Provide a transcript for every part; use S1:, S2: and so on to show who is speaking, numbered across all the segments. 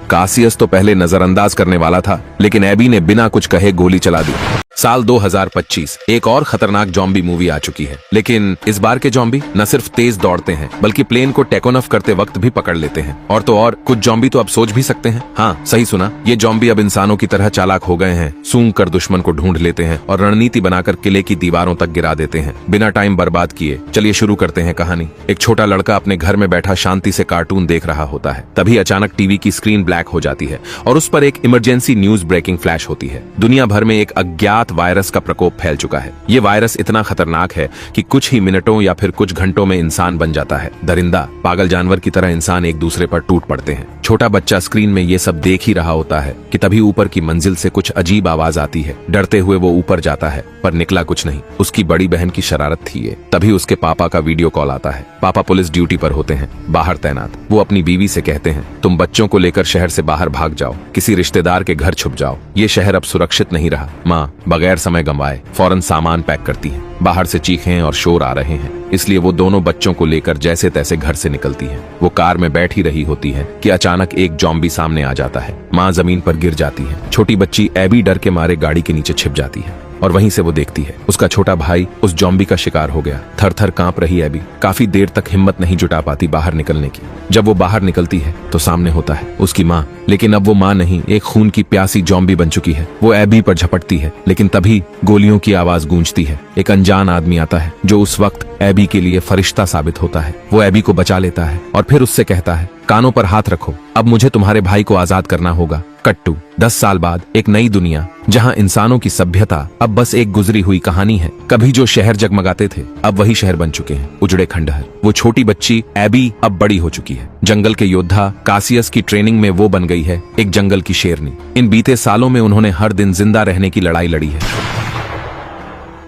S1: कासियस तो पहले नजरअंदाज करने वाला था, लेकिन एबी ने बिना कुछ कहे गोली चला दी। साल 2025 एक और खतरनाक जॉम्बी मूवी आ चुकी है, लेकिन इस बार के जॉम्बी न सिर्फ तेज दौड़ते हैं बल्कि प्लेन को टेक ऑफ करते वक्त भी पकड़ लेते हैं। और तो और कुछ जॉम्बी तो अब सोच भी सकते हैं। हाँ, सही सुना, ये जॉम्बी अब इंसानों की तरह चालाक हो गए हैं। सूंघ कर दुश्मन को ढूंढ लेते हैं और रणनीति बनाकर किले की दीवारों तक गिरा देते हैं बिना टाइम बर्बाद किए। चलिए शुरू करते हैं कहानी। एक छोटा लड़का अपने घर में बैठा शांति से कार्टून देख रहा होता है। तभी अचानक टीवी की स्क्रीन ब्लैक हो जाती है और उस पर एक इमरजेंसी न्यूज ब्रेकिंग फ्लैश होती है। दुनिया भर में एक अज्ञात वायरस का प्रकोप फैल चुका है। ये वायरस इतना खतरनाक है कि कुछ ही मिनटों या फिर कुछ घंटों में इंसान बन जाता है। दरिंदा पागल जानवर की तरह इंसान एक दूसरे पर टूट पड़ते हैं। छोटा बच्चा स्क्रीन में ये सब देख ही रहा होता है कि तभी ऊपर की मंजिल से कुछ अजीब आवाज आती है। डरते हुए वो ऊपर जाता है, पर निकला कुछ नहीं। उसकी बड़ी बहन की शरारत थी ये। तभी उसके पापा का वीडियो कॉल आता है। पापा पुलिस ड्यूटी पर होते हैं, बाहर तैनात। वो अपनी बीवी से कहते हैं, तुम बच्चों को लेकर शहर से बाहर भाग जाओ, किसी रिश्तेदार के घर छुप जाओ। ये शहर अब सुरक्षित नहीं रहा। माँ बगैर समय गंवाए फौरन सामान पैक करती है। बाहर से चीखें और शोर आ रहे हैं, इसलिए वो दोनों बच्चों को लेकर जैसे तैसे घर से निकलती है। वो कार में बैठी रही होती है कि अचानक एक जॉम्बी सामने आ जाता है। माँ जमीन पर गिर जाती है। छोटी बच्ची एबी डर के मारे गाड़ी के नीचे छिप जाती है और वहीं से वो देखती है उसका छोटा भाई उस जॉम्बी का शिकार हो गया। थर थर कांप रही एबी काफी देर तक हिम्मत नहीं जुटा पाती बाहर निकलने की। जब वो बाहर निकलती है तो सामने होता है उसकी माँ, लेकिन अब वो माँ नहीं, एक खून की प्यासी जॉम्बी बन चुकी है। वो एबी पर झपटती है, लेकिन तभी गोलियों की आवाज गूंजती है। एक अनजान आदमी आता है जो उस वक्त एबी के लिए फरिश्ता साबित होता है। वो एबी को बचा लेता है और फिर उससे कहता है, कानों पर हाथ रखो, अब मुझे तुम्हारे भाई को आजाद करना होगा। कट्टू 10 साल बाद एक नई दुनिया, जहां इंसानों की सभ्यता अब बस एक गुजरी हुई कहानी है। कभी जो शहर जगमगाते थे अब वही शहर बन चुके हैं, उजड़े खंडहर। वो छोटी बच्ची एबी अब बड़ी हो चुकी है। जंगल के योद्धा कासियस की ट्रेनिंग में वो बन गई है एक जंगल की शेरनी। इन बीते सालों में उन्होंने हर दिन जिंदा रहने की लड़ाई लड़ी है,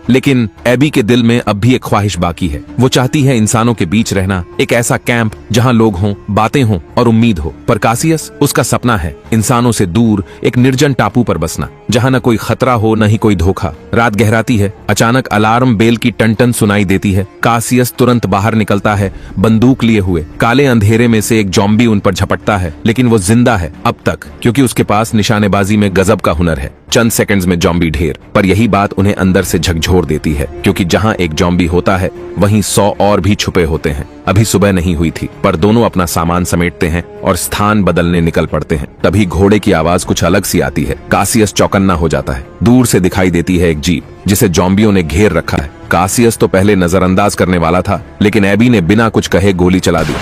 S1: लेकिन एबी के दिल में अब भी एक ख्वाहिश बाकी है। वो चाहती है इंसानों के बीच रहना, एक ऐसा कैंप जहां लोग हों, बातें हों और उम्मीद हो। पर कासियस, उसका सपना है इंसानों से दूर एक निर्जन टापू पर बसना, जहां न कोई खतरा हो न ही कोई धोखा। रात गहराती है, अचानक अलार्म बेल की टन सुनाई देती है। कासियस तुरंत बाहर निकलता है, बंदूक लिए हुए। काले अंधेरे में से एक जॉम्बी उन पर झपटता है, लेकिन वो जिंदा है अब तक, क्योंकि उसके पास निशानेबाजी में गजब का हुनर है। चंद सेकंड्स में जॉम्बी ढेर। पर यही बात उन्हें अंदर से झकझोर देती है, क्योंकि जहां एक जॉम्बी होता है वहीं 100 और भी छुपे होते हैं। अभी सुबह नहीं हुई थी, पर दोनों अपना सामान समेटते हैं और स्थान बदलने निकल पड़ते हैं। तभी घोड़े की आवाज कुछ अलग सी आती है। कासियस चौकन्ना हो जाता है। दूर से दिखाई देती है एक जीप, जिसे जॉम्बियों ने घेर रखा है। कासियस तो पहले नजरअंदाज करने वाला था, लेकिन एबी ने बिना कुछ कहे गोली चला दी।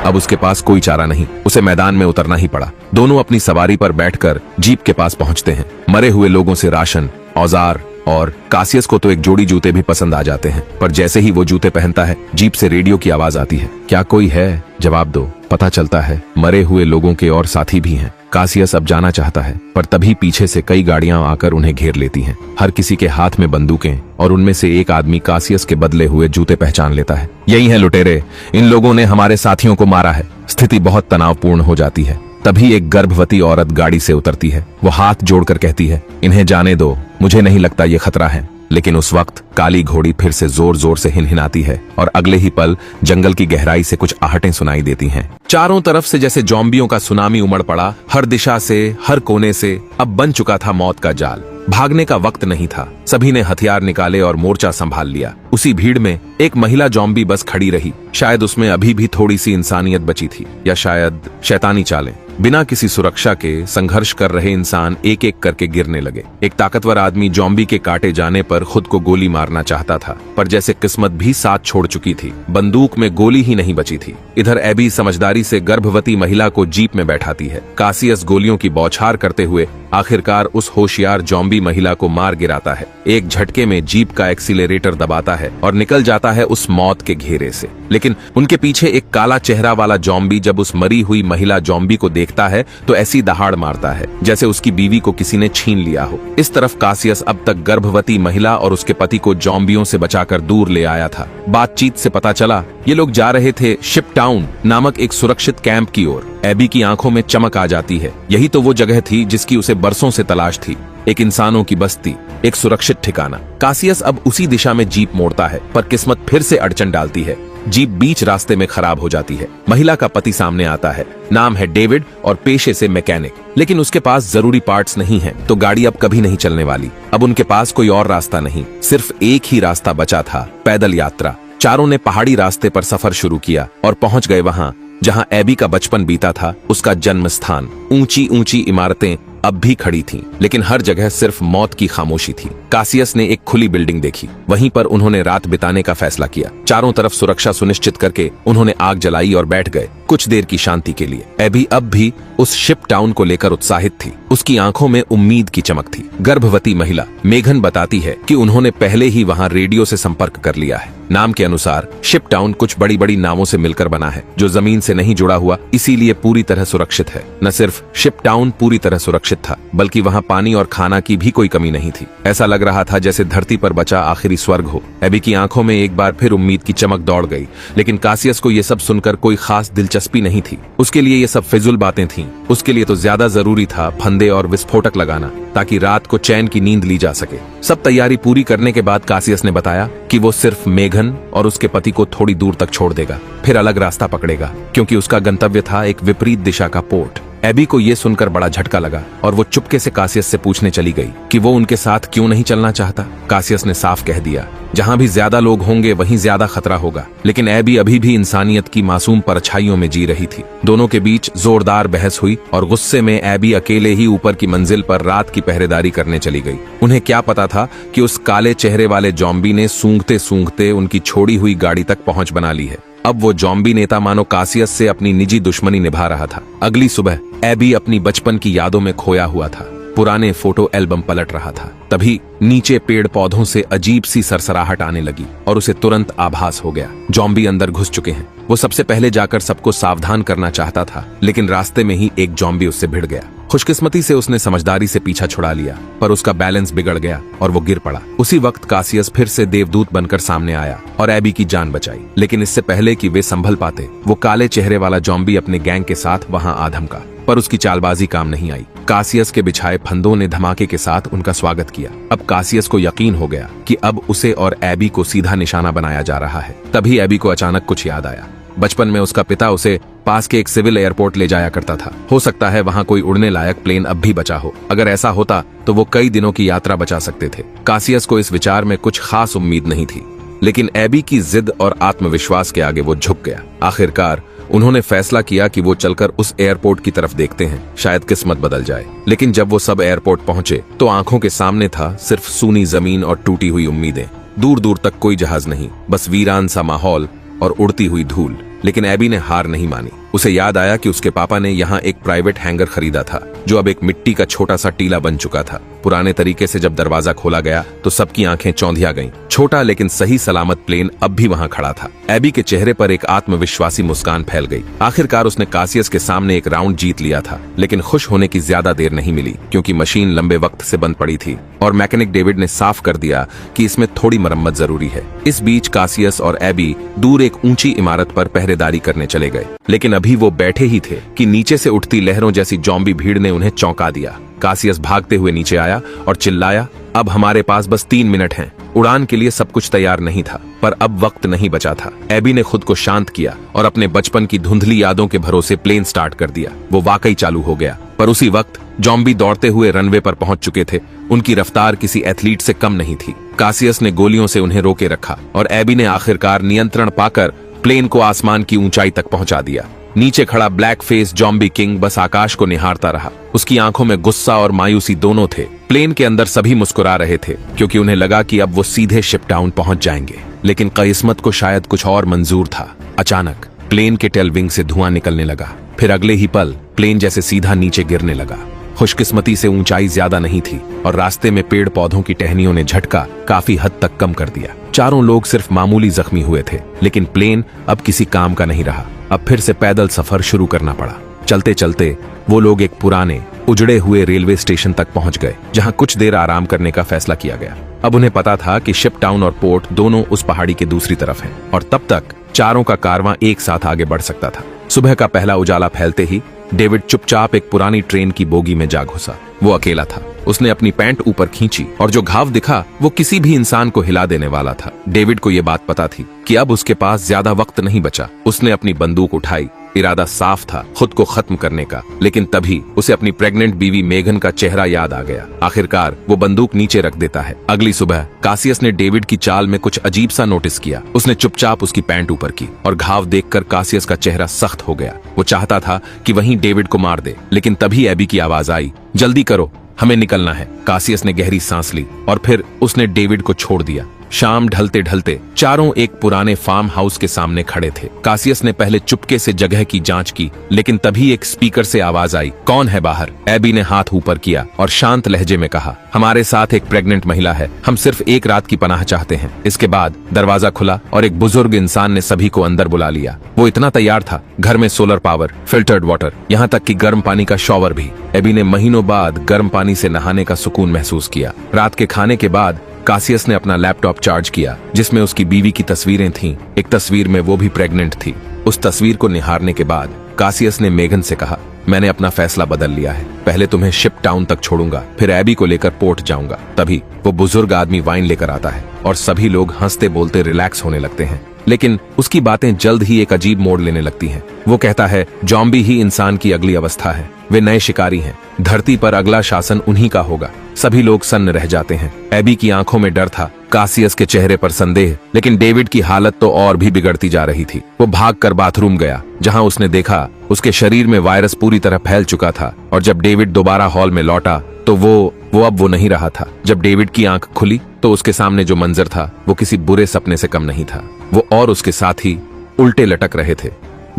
S1: अब उसके पास कोई चारा नहीं, उसे मैदान में उतरना ही पड़ा। दोनों अपनी सवारी पर बैठकर जीप के पास पहुंचते हैं। मरे हुए लोगों से राशन, औजार और कासियस को तो एक जोड़ी जूते भी पसंद आ जाते हैं। पर जैसे ही वो जूते पहनता है, जीप से रेडियो की आवाज आती है। क्या कोई है? जवाब दो। पता चलता है मरे हुए लोगों के और साथी भी हैं। कासियस अब जाना चाहता है, पर तभी पीछे से कई गाड़ियां आकर उन्हें घेर लेती हैं। हर किसी के हाथ में बंदूकें, और उनमें से एक आदमी कासियस के बदले हुए जूते पहचान लेता है। यही है लुटेरे, इन लोगों ने हमारे साथियों को मारा है। स्थिति बहुत तनावपूर्ण हो जाती है। तभी एक गर्भवती औरत गाड़ी से उतरती है। वो हाथ जोड़कर कहती है, इन्हें जाने दो, मुझे नहीं लगता ये खतरा है। लेकिन उस वक्त काली घोड़ी फिर से जोर जोर से हिनहिनाती है और अगले ही पल जंगल की गहराई से कुछ आहटें सुनाई देती हैं। चारों तरफ से जैसे जॉम्बियों का सुनामी उमड़ पड़ा। हर दिशा से, हर कोने से अब बन चुका था मौत का जाल। भागने का वक्त नहीं था। सभी ने हथियार निकाले और मोर्चा संभाल लिया। उसी भीड़ में एक महिला जॉम्बी बस खड़ी रही। शायद उसमें अभी भी थोड़ी सी इंसानियत बची थी, या शायद शैतानी चालें। बिना किसी सुरक्षा के संघर्ष कर रहे इंसान एक एक करके गिरने लगे। एक ताकतवर आदमी जॉम्बी के काटे जाने पर खुद को गोली मारना चाहता था, पर जैसे किस्मत भी साथ छोड़ चुकी थी, बंदूक में गोली ही नहीं बची थी। इधर एबी समझदारी से गर्भवती महिला को जीप में बैठाती है। कासियस गोलियों की बौछार करते हुए आखिरकार उस होशियार जॉम्बी महिला को मार गिराता है। एक झटके में जीप का एक्सीलरेटर दबाता है और निकल जाता है उस मौत के घेरे से। लेकिन उनके पीछे एक काला चेहरा वाला जॉम्बी जब उस मरी हुई महिला जॉम्बी को देखता है तो ऐसी दहाड़ मारता है जैसे उसकी बीवी को किसी ने छीन लिया हो। इस तरफ कासियस अब तक गर्भवती महिला और उसके पति को जॉम्बियों से बचाकर दूर ले आया था। बातचीत से पता चला ये लोग जा रहे थे शिप टाउन नामक एक सुरक्षित कैंप की ओर। एबी की आंखों में चमक आ जाती है। यही तो वो जगह थी जिसकी उसे बरसों से तलाश थी। एक इंसानों की बस्ती, एक सुरक्षित ठिकाना। कासियस अब उसी दिशा में जीप मोड़ता है, पर किस्मत फिर से अड़चन डालती है। जीप बीच रास्ते में खराब हो जाती है। महिला का पति सामने आता है, नाम है डेविड और पेशे से मैकेनिक, लेकिन उसके पास जरूरी पार्ट्स नहीं है, तो गाड़ी अब कभी नहीं चलने वाली। अब उनके पास कोई और रास्ता नहीं, सिर्फ एक ही रास्ता बचा था, पैदल यात्रा। चारों ने पहाड़ी रास्ते पर सफर शुरू किया और पहुंच गए वहां जहां एबी का बचपन बीता था, उसका जन्म स्थान। ऊंची ऊंची इमारतें अब भी खड़ी थीं, लेकिन हर जगह सिर्फ मौत की खामोशी थी। कासियस ने एक खुली बिल्डिंग देखी, वहीं पर उन्होंने रात बिताने का फैसला किया। चारों तरफ सुरक्षा सुनिश्चित करके उन्होंने आग जलाई और बैठ गए कुछ देर की शांति के लिए। एबी अब भी उस शिप टाउन को लेकर उत्साहित थी, उसकी आंखों में उम्मीद की चमक थी। गर्भवती महिला मेघन बताती है कि उन्होंने पहले ही वहां रेडियो से संपर्क कर लिया है। नाम के अनुसार शिप टाउन कुछ बड़ी बड़ी नावों से मिलकर बना है, जो जमीन से नहीं जुड़ा हुआ, इसीलिए पूरी तरह सुरक्षित है। न सिर्फ शिप टाउन पूरी तरह सुरक्षित था, बल्कि वहां पानी और खाना की भी कोई कमी नहीं थी। ऐसा लग रहा था जैसे धरती पर बचा आखिरी स्वर्ग हो। एबी की आंखों में एक बार फिर उम्मीद की चमक दौड़ गई, लेकिन कासियस को यह सब सुनकर कोई खास दिलचस्पी नहीं थी। उसके लिए ये सब फिजूल बातें थीं। उसके लिए तो ज्यादा जरूरी था फंदे और विस्फोटक लगाना, ताकि रात को चैन की नींद ली जा सके। सब तैयारी पूरी करने के बाद कासियस ने बताया कि वो सिर्फ मेघन और उसके पति को थोड़ी दूर तक छोड़ देगा, फिर अलग रास्ता पकड़ेगा, क्योंकि उसका गंतव्य था एक विपरीत दिशा का पोर्ट। एबी को यह सुनकर बड़ा झटका लगा और वो चुपके से कासियस से पूछने चली गई कि वो उनके साथ क्यों नहीं चलना चाहता। कासियस ने साफ कह दिया, जहां भी ज्यादा लोग होंगे वहीं ज्यादा खतरा होगा। लेकिन एबी अभी भी इंसानियत की मासूम परछाइयों में जी रही थी। दोनों के बीच जोरदार बहस हुई और गुस्से में एबी अकेले ही ऊपर की मंजिल पर रात की पहरेदारी करने चली गई। उन्हें क्या पता था कि उस काले चेहरे वाले जॉम्बी ने सूंघते सूंघते उनकी छोड़ी हुई गाड़ी तक पहुंच बना ली है। अब वो जॉम्बी नेता मानो कासियस से अपनी निजी दुश्मनी निभा रहा था। अगली सुबह एबी अपनी बचपन की यादों में खोया हुआ था, पुराने फोटो एल्बम पलट रहा था। तभी नीचे पेड़ पौधों से अजीब सी सरसराहट आने लगी और उसे तुरंत आभास हो गया, जॉम्बी अंदर घुस चुके हैं। वो सबसे पहले जाकर सबको सावधान करना चाहता था, लेकिन रास्ते में ही एक जॉम्बी उससे भिड़ गया। खुशकिस्मती से उसने समझदारी से पीछा छुड़ा लिया, पर उसका बैलेंस बिगड़ गया और वो गिर पड़ा। उसी वक्त कासियस फिर से देवदूत बनकर सामने आया और एबी की जान बचाई। लेकिन इससे पहले कि वे संभल पाते, वो काले चेहरे वाला जॉम्बी अपने गैंग के साथ वहां आ धमका, पर उसकी चालबाजी काम नहीं आई। कासियस के बिछाए फंदों ने धमाके के साथ उनका स्वागत किया। अब कासियस को यकीन हो गया कि अब उसे और एबी को सीधा निशाना बनाया जा रहा है। तभी एबी को अचानक कुछ याद आया। बचपन में उसका पिता उसे पास के एक सिविल एयरपोर्ट ले जाया करता था। हो सकता है वहां कोई उड़ने लायक प्लेन अब भी बचा हो। अगर ऐसा होता तो वो कई दिनों की यात्रा बचा सकते थे। कासियस को इस विचार में कुछ खास उम्मीद नहीं थी, लेकिन एबी की जिद और आत्मविश्वास के आगे वो झुक गया। आखिरकार उन्होंने फैसला किया कि वो चलकर उस एयरपोर्ट की तरफ देखते हैं, शायद किस्मत बदल जाए। लेकिन जब वो सब एयरपोर्ट पहुंचे तो आंखों के सामने था सिर्फ सूनी जमीन और टूटी हुई उम्मीदें। दूर दूर तक कोई जहाज नहीं, बस वीरान सा माहौल और उड़ती हुई धूल। लेकिन एबी ने हार नहीं मानी। उसे याद आया कि उसके पापा ने यहाँ एक प्राइवेट हैंगर खरीदा था, जो अब एक मिट्टी का छोटा सा टीला बन चुका था। पुराने तरीके से जब दरवाजा खोला गया तो सबकी आंखें चौंधिया गईं। छोटा लेकिन सही सलामत प्लेन अब भी वहां खड़ा था। एबी के चेहरे पर एक आत्मविश्वासी मुस्कान फैल गई। आखिरकार उसने कासियस के सामने एक राउंड जीत लिया था। लेकिन खुश होने की ज्यादा देर नहीं मिली, क्योंकि मशीन लंबे वक्त से बंद पड़ी थी और मैकेनिक डेविड ने साफ कर दिया कि इसमें थोड़ी मरम्मत जरूरी है। इस बीच कासियस और एबी दूर एक ऊंची इमारत पर पहरेदारी करने चले गए। लेकिन अभी वो बैठे ही थे कि नीचे से उठती लहरों जैसी जॉम्बी भीड़ ने उन्हें चौंका दिया। कासियस भागते हुए नीचे आया और चिल्लाया, अब हमारे पास बस 3 मिनट हैं। उड़ान के लिए सब कुछ तैयार नहीं था, पर अब वक्त नहीं बचा था। एबी ने खुद को शांत किया और अपने बचपन की धुंधली यादों के भरोसे प्लेन स्टार्ट कर दिया। वो वाकई चालू हो गया, पर उसी वक्त जॉम्बी दौड़ते हुए रनवे पर पहुंच चुके थे। उनकी रफ्तार किसी एथलीट से कम नहीं थी। कासियस ने गोलियों से उन्हें रोके रखा और एबी ने आखिरकार नियंत्रण पाकर प्लेन को आसमान की ऊंचाई तक पहुंचा दिया। नीचे खड़ा ब्लैक फेस जॉम्बी किंग बस आकाश को निहारता रहा। उसकी आंखों में गुस्सा और मायूसी दोनों थे। प्लेन के अंदर सभी मुस्कुरा रहे थे, क्योंकि उन्हें लगा कि अब वो सीधे शिप टाउन पहुंच जाएंगे। लेकिन किस्मत को शायद कुछ और मंजूर था। अचानक प्लेन के टेल विंग से धुआं निकलने लगा। फिर अगले ही पल प्लेन जैसे सीधा नीचे गिरने लगा। खुशकिस्मती से ऊंचाई ज्यादा नहीं थी और रास्ते में पेड़ पौधों की टहनियों ने झटका काफी हद तक कम कर दिया। चारों लोग सिर्फ मामूली जख्मी हुए थे, लेकिन प्लेन अब किसी काम का नहीं रहा। अब फिर से पैदल सफर शुरू करना पड़ा। चलते चलते वो लोग एक पुराने उजड़े हुए रेलवे स्टेशन तक पहुंच गए, जहां कुछ देर आराम करने का फैसला किया गया। अब उन्हें पता था कि शिप टाउन और पोर्ट दोनों उस पहाड़ी के दूसरी तरफ हैं और तब तक चारों का कारवां एक साथ आगे बढ़ सकता था। सुबह का पहला उजाला फैलते ही डेविड चुपचाप एक पुरानी ट्रेन की बोगी में जा घुसा। वो अकेला था। उसने अपनी पैंट ऊपर खींची और जो घाव दिखा वो किसी भी इंसान को हिला देने वाला था। डेविड को ये बात पता थी कि अब उसके पास ज्यादा वक्त नहीं बचा। उसने अपनी बंदूक उठाई। इरादा साफ था, खुद को खत्म करने का, लेकिन तभी उसे अपनी प्रेग्नेंट बीवी मेघन का चेहरा याद आ गया। आखिरकार वो बंदूक नीचे रख देता है। अगली सुबह कासियस ने डेविड की चाल में कुछ अजीब सा नोटिस किया। उसने चुपचाप उसकी पैंट ऊपर की और घाव देखकर कासियस का चेहरा सख्त हो गया। वो चाहता था कि वहीं डेविड को मार दे, लेकिन तभी एबी की आवाज आई, जल्दी करो, हमें निकलना है। कासियस ने गहरी सांस ली और फिर उसने डेविड को छोड़ दिया। शाम ढलते ढलते चारों एक पुराने फार्म हाउस के सामने खड़े थे। कासियस ने पहले चुपके से जगह की जांच की, लेकिन तभी एक स्पीकर से आवाज आई, कौन है बाहर? एबी ने हाथ ऊपर किया और शांत लहजे में कहा, हमारे साथ एक प्रेग्नेंट महिला है, हम सिर्फ एक रात की पनाह चाहते हैं। इसके बाद दरवाजा खुला और एक बुजुर्ग इंसान ने सभी को अंदर बुला लिया। वो इतना तैयार था, घर में सोलर पावर, फिल्टर्ड वाटर, यहाँ तक कि गर्म पानी का शॉवर भी। एबी ने महीनों बाद गर्म पानी से नहाने का सुकून महसूस किया। रात के खाने के बाद कासियस ने अपना लैपटॉप चार्ज किया, जिसमें उसकी बीवी की तस्वीरें थीं। एक तस्वीर में वो भी प्रेग्नेंट थी। उस तस्वीर को निहारने के बाद कासियस ने मेघन से कहा, मैंने अपना फैसला बदल लिया है। पहले तुम्हें शिप टाउन तक छोड़ूंगा, फिर एबी को लेकर पोर्ट जाऊंगा। तभी वो बुजुर्ग आदमी वाइन लेकर आता है और सभी लोग हंसते बोलते रिलैक्स होने लगते हैं। लेकिन उसकी बातें जल्द ही एक अजीब मोड़ लेने लगती हैं। वो कहता है, जॉम्बी ही इंसान की अगली अवस्था है। वे नए शिकारी हैं। धरती पर अगला शासन उन्हीं का होगा। सभी लोग सन्न रह जाते हैं। एबी की आंखों में डर था, कासियस के चेहरे पर संदेह, लेकिन डेविड की हालत तो और भी बिगड़ती जा रही थी। वो भागकर बाथरूम गया, जहां उसने देखा उसके शरीर में वायरस पूरी तरह फैल चुका था। और जब डेविड दोबारा हॉल में लौटा तो वो अब वो नहीं रहा था। जब डेविड की आंख खुली तो उसके सामने जो मंजर था वो किसी बुरे सपने से कम नहीं था। वो और उसके साथी उल्टे लटक रहे थे,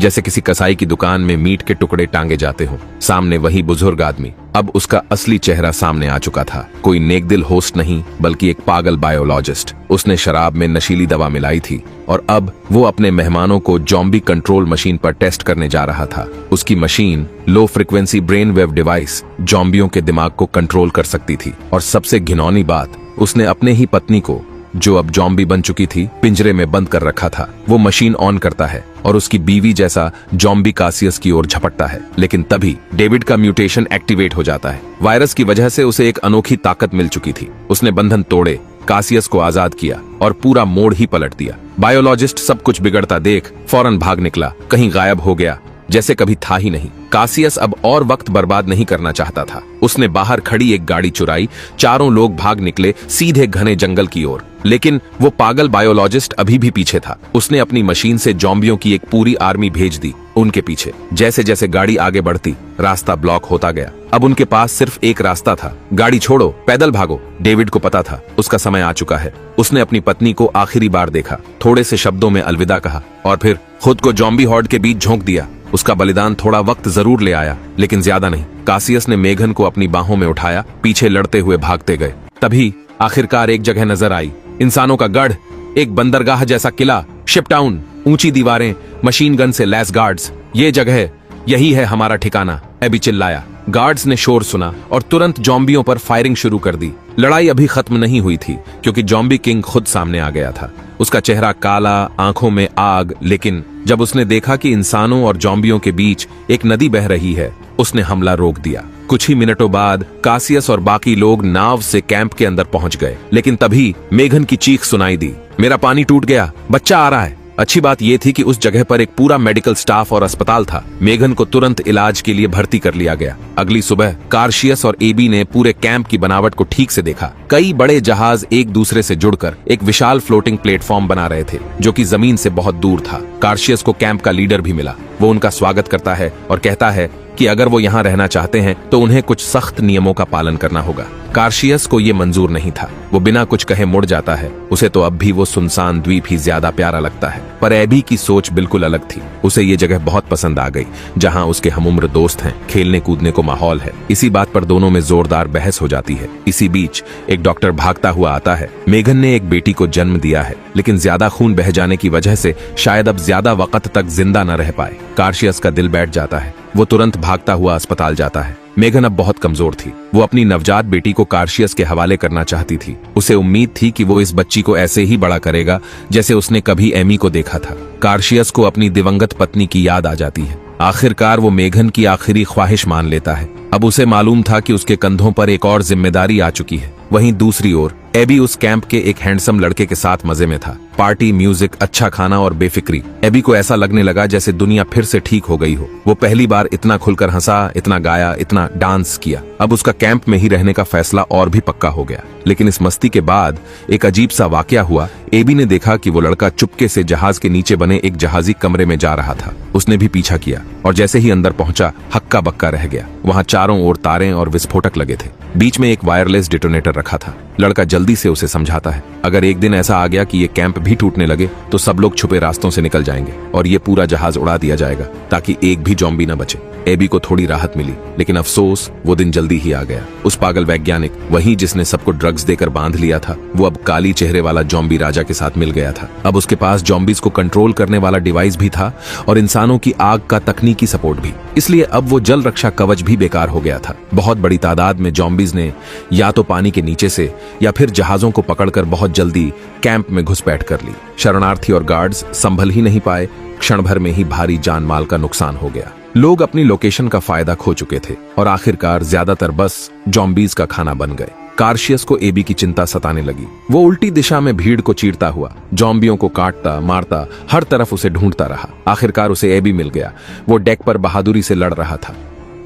S1: जैसे किसी कसाई की दुकान में मीट के टुकड़े टांगे जाते हों। सामने वही बुजुर्ग आदमी। अब उसका असली चेहरा सामने आ चुका था। कोई नेकदिल होस्ट नहीं, बल्कि एक पागल बायोलॉजिस्ट। उसने शराब में नशीली दवा मिलाई थी और अब वो अपने मेहमानों को जॉम्बी कंट्रोल मशीन पर टेस्ट करने जा रहा था। उसकी machine low frequency brain wave device जॉम्बियों के दिमाग को कंट्रोल कर सकती थी। और सबसे घिनौनी बात, उसने अपने ही पत्नी को, जो अब जॉम्बी बन चुकी थी, पिंजरे में बंद कर रखा था। वो मशीन ऑन करता है और उसकी बीवी जैसा जॉम्बी कासियस की ओर झपटता है, लेकिन तभी डेविड का म्यूटेशन एक्टिवेट हो जाता है। वायरस की वजह से उसे एक अनोखी ताकत मिल चुकी थी। उसने बंधन तोड़े, कासियस को आजाद किया और पूरा मोड़ ही पलट दिया। बायोलॉजिस्ट सब कुछ बिगड़ता देख फौरन भाग निकला, कहीं गायब हो गया जैसे कभी था ही नहीं। कासियस अब और वक्त बर्बाद नहीं करना चाहता था। उसने बाहर खड़ी एक गाड़ी चुराई, चारों लोग भाग निकले सीधे घने जंगल की ओर। लेकिन वो पागल बायोलॉजिस्ट अभी भी पीछे था। उसने अपनी मशीन से जॉम्बियों की एक पूरी आर्मी भेज दी उनके पीछे। जैसे जैसे गाड़ी आगे बढ़ती, रास्ता ब्लॉक होता गया। अब उनके पास सिर्फ एक रास्ता था, गाड़ी छोड़ो, पैदल भागो। डेविड को पता था उसका समय आ चुका है। उसने अपनी पत्नी को आखिरी बार देखा, थोड़े से शब्दों में अलविदा कहा और फिर खुद को जॉम्बी हॉर्ड के बीच झोंक दिया। उसका बलिदान थोड़ा वक्त जरूर ले आया, लेकिन ज्यादा नहीं। कासियस ने मेघन को अपनी बाहों में उठाया, पीछे लड़ते हुए भागते गए। तभी आखिरकार एक जगह नजर आई, इंसानों का गढ़, एक बंदरगाह जैसा किला, शिप टाउन, ऊंची दीवारें, मशीन गन से लैस गार्ड्स। ये जगह, यही है हमारा ठिकाना, एबी चिल्लाया। गार्ड्स ने शोर सुना और तुरंत जॉम्बियों पर फायरिंग शुरू कर दी। लड़ाई अभी खत्म नहीं हुई थी, क्योंकि जॉम्बी किंग खुद सामने आ गया था। उसका चेहरा काला, आंखों में आग, लेकिन जब उसने देखा कि इंसानों और जॉम्बियों के बीच एक नदी बह रही है, उसने हमला रोक दिया। कुछ ही मिनटों बाद कासियस और बाकी लोग नाव से कैंप के अंदर पहुंच गए, लेकिन तभी मेघन की चीख सुनाई दी, मेरा पानी टूट गया, बच्चा आ रहा है। अच्छी बात यह थी कि उस जगह पर एक पूरा मेडिकल स्टाफ और अस्पताल था। मेघन को तुरंत इलाज के लिए भर्ती कर लिया गया। अगली सुबह कार्शियस और एबी ने पूरे कैंप की बनावट को ठीक से देखा। कई बड़े जहाज एक दूसरे से जुड़कर एक विशाल फ्लोटिंग प्लेटफॉर्म बना रहे थे, जो कि जमीन से बहुत दूर था। कार्शियस को कैंप का लीडर भी मिला। वो उनका स्वागत करता है और कहता है कि अगर वो यहाँ रहना चाहते हैं तो उन्हें कुछ सख्त नियमों का पालन करना होगा। कार्शियस को ये मंजूर नहीं था। वो बिना कुछ कहे मुड़ जाता है। उसे तो अब भी वो सुनसान द्वीप ही ज्यादा प्यारा लगता है, पर एबी की सोच बिल्कुल अलग थी। उसे ये जगह बहुत पसंद आ गई, जहाँ उसके हमउम्र दोस्त हैं, खेलने कूदने को माहौल है। इसी बात पर दोनों में जोरदार बहस हो जाती है। इसी बीच एक डॉक्टर भागता हुआ आता है। मेघन ने एक बेटी को जन्म दिया है, लेकिन ज्यादा खून बह जाने की वजह से शायद अब ज्यादा वक्त तक जिंदा न रह पाए। कार्शियस का दिल बैठ जाता है। वो तुरंत भागता हुआ अस्पताल जाता है। मेघन अब बहुत कमजोर थी। वो अपनी नवजात बेटी को कार्शियस के हवाले करना चाहती थी। उसे उम्मीद थी कि वो इस बच्ची को ऐसे ही बड़ा करेगा जैसे उसने कभी एमी को देखा था। कार्शियस को अपनी दिवंगत पत्नी की याद आ जाती है। आखिरकार वो मेघन की आखिरी ख्वाहिश मान लेता है। अब उसे मालूम था कि उसके कंधों पर एक और जिम्मेदारी आ चुकी है। वहीं दूसरी ओर एबी उस कैंप के एक हैंडसम लड़के के साथ मजे में था। पार्टी, म्यूजिक, अच्छा खाना और बेफिक्री। एबी को ऐसा लगने लगा जैसे दुनिया फिर से ठीक हो गई हो। वो पहली बार इतना खुलकर हंसा, इतना गाया, इतना डांस किया। अब उसका कैंप में ही रहने का फैसला और भी पक्का हो गया। लेकिन इस मस्ती के बाद एक अजीब सा वाकया हुआ। एबी ने देखा कि वो लड़का चुपके से जहाज के नीचे बने एक जहाजी कमरे में जा रहा था। उसने भी पीछा किया और जैसे ही अंदर पहुंचा हक्का बक्का रह गया। वहां चारों ओर तारें और विस्फोटक लगे थे। बीच में एक वायरलेस डिटोनेटर रखा था। लड़का जल्दी से उसे समझाता है, अगर एक दिन ऐसा आ गया कि ये कैंप भी टूटने लगे तो सब लोग छुपे रास्तों से निकल जाएंगे और ये पूरा जहाज उड़ा दिया जाएगा ताकि एक भी जॉम्बी न बचे। एबी को थोड़ी राहत मिली, लेकिन अफसोस वो दिन जल्दी ही आ गया। उस पागल वैज्ञानिक, वही जिसने सबको ड्रग्स देकर बांध लिया था, वो अब काली चेहरे वाला जॉम्बी राजा के साथ मिल गया था। अब उसके पास जॉम्बीज को कंट्रोल करने वाला डिवाइस भी था और इंसानों की आग का तकनीकी सपोर्ट भी। इसलिए अब वो जल रक्षा कवच भी बेकार हो गया था। बहुत बड़ी तादाद में जॉम्बीज ने या तो पानी के नीचे से या फिर जहाजों को पकड़कर बहुत जल्दी कैंप में घुसपैठ कर ली। शरणार्थी और गार्ड्स संभल ही नहीं पाए। क्षण भर में ही भारी जान माल का नुकसान हो गया। लोग अपनी लोकेशन का फायदा खो चुके थे और आखिरकार ज्यादातर बस जॉम्बीज का खाना बन गए। कार्शियस को एबी की चिंता सताने लगी। वो उल्टी दिशा में भीड़ को चीरता हुआ जॉम्बियों को काटता मारता हर तरफ उसे ढूंढता रहा। आखिरकार उसे एबी मिल गया। वो डेक पर बहादुरी से लड़ रहा था,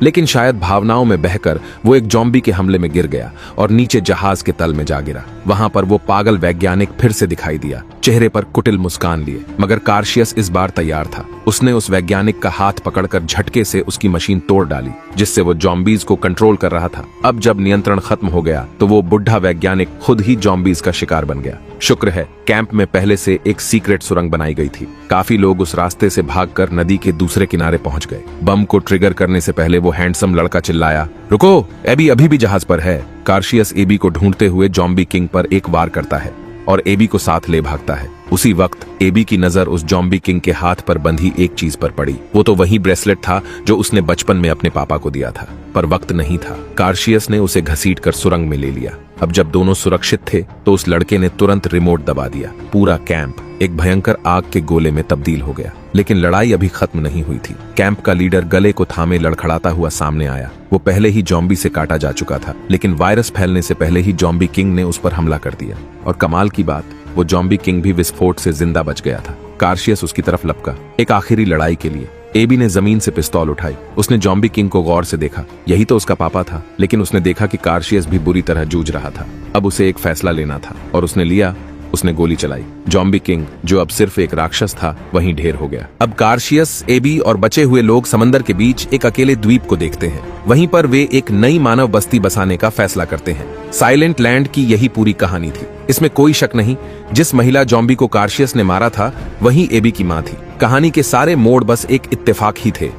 S1: लेकिन शायद भावनाओं में बहकर वो एक जॉम्बी के हमले में गिर गया और नीचे जहाज के तल में जा गिरा। वहां पर वो पागल वैज्ञानिक फिर से दिखाई दिया, चेहरे पर कुटिल मुस्कान लिए। मगर कार्शियस इस बार तैयार था। उसने उस वैज्ञानिक का हाथ पकड़कर झटके से उसकी मशीन तोड़ डाली, जिससे वो जॉम्बीज को कंट्रोल कर रहा था। अब जब नियंत्रण खत्म हो गया तो वो बुढ़ा वैज्ञानिक खुद ही जॉम्बीज का शिकार बन गया। शुक्र है कैंप में पहले से एक सीक्रेट सुरंग बनाई गई थी। काफी लोग उस रास्ते से भागकर नदी के दूसरे किनारे पहुंच गए। बम को ट्रिगर करने से पहले वो हैंडसम लड़का चिल्लाया, रुको, एबी अभी भी जहाज पर है। कार्शियस एबी को ढूंढते हुए जॉम्बी किंग पर एक वार करता है और एबी को साथ ले भागता है। उसी वक्त एबी की नजर उस जॉम्बी किंग के हाथ पर बंधी एक चीज पर पड़ी। वो तो वही ब्रेसलेट था जो उसने बचपन में अपने पापा को दिया था, पर वक्त नहीं था। कार्शियस ने उसे घसीटकर सुरंग में ले लिया। अब जब दोनों सुरक्षित थे तो उस लड़के ने तुरंत रिमोट दबा दिया। पूरा कैंप एक भयंकर आग के गोले में तब्दील हो गया। लेकिन लड़ाई अभी खत्म नहीं हुई थी। कैंप का लीडर गले को थामे लड़खड़ाता हुआ सामने आया। वो पहले ही जॉम्बी से काटा जा चुका था, लेकिन वायरस फैलने से पहले ही जॉम्बी किंग ने उस पर हमला कर दिया। और कमाल की बात, वो जॉम्बी किंग भी विस्फोट से जिंदा बच गया था। कार्शियस उसकी तरफ लपका, एक आखिरी लड़ाई के लिए। एबी ने जमीन से पिस्तौल उठाई। उसने जॉम्बी किंग को गौर से देखा। यही तो उसका पापा था। लेकिन उसने देखा कि कार्शियस भी बुरी तरह जूझ रहा था। अब उसे एक फैसला लेना था और उसने लिया। उसने गोली चलाई। जॉम्बी किंग, जो अब सिर्फ एक राक्षस था, वहीं ढेर हो गया। अब कार्शियस, एबी और बचे हुए लोग समंदर के बीच एक अकेले द्वीप को देखते हैं। वहीं पर वे एक नई मानव बस्ती बसाने का फैसला करते हैं। साइलेंट लैंड की यही पूरी कहानी थी। इसमें कोई शक नहीं, जिस महिला जॉम्बी को कार्शियस ने मारा था वही एबी की मां थी। कहानी के सारे मोड़ बस एक इत्तेफाक ही थे।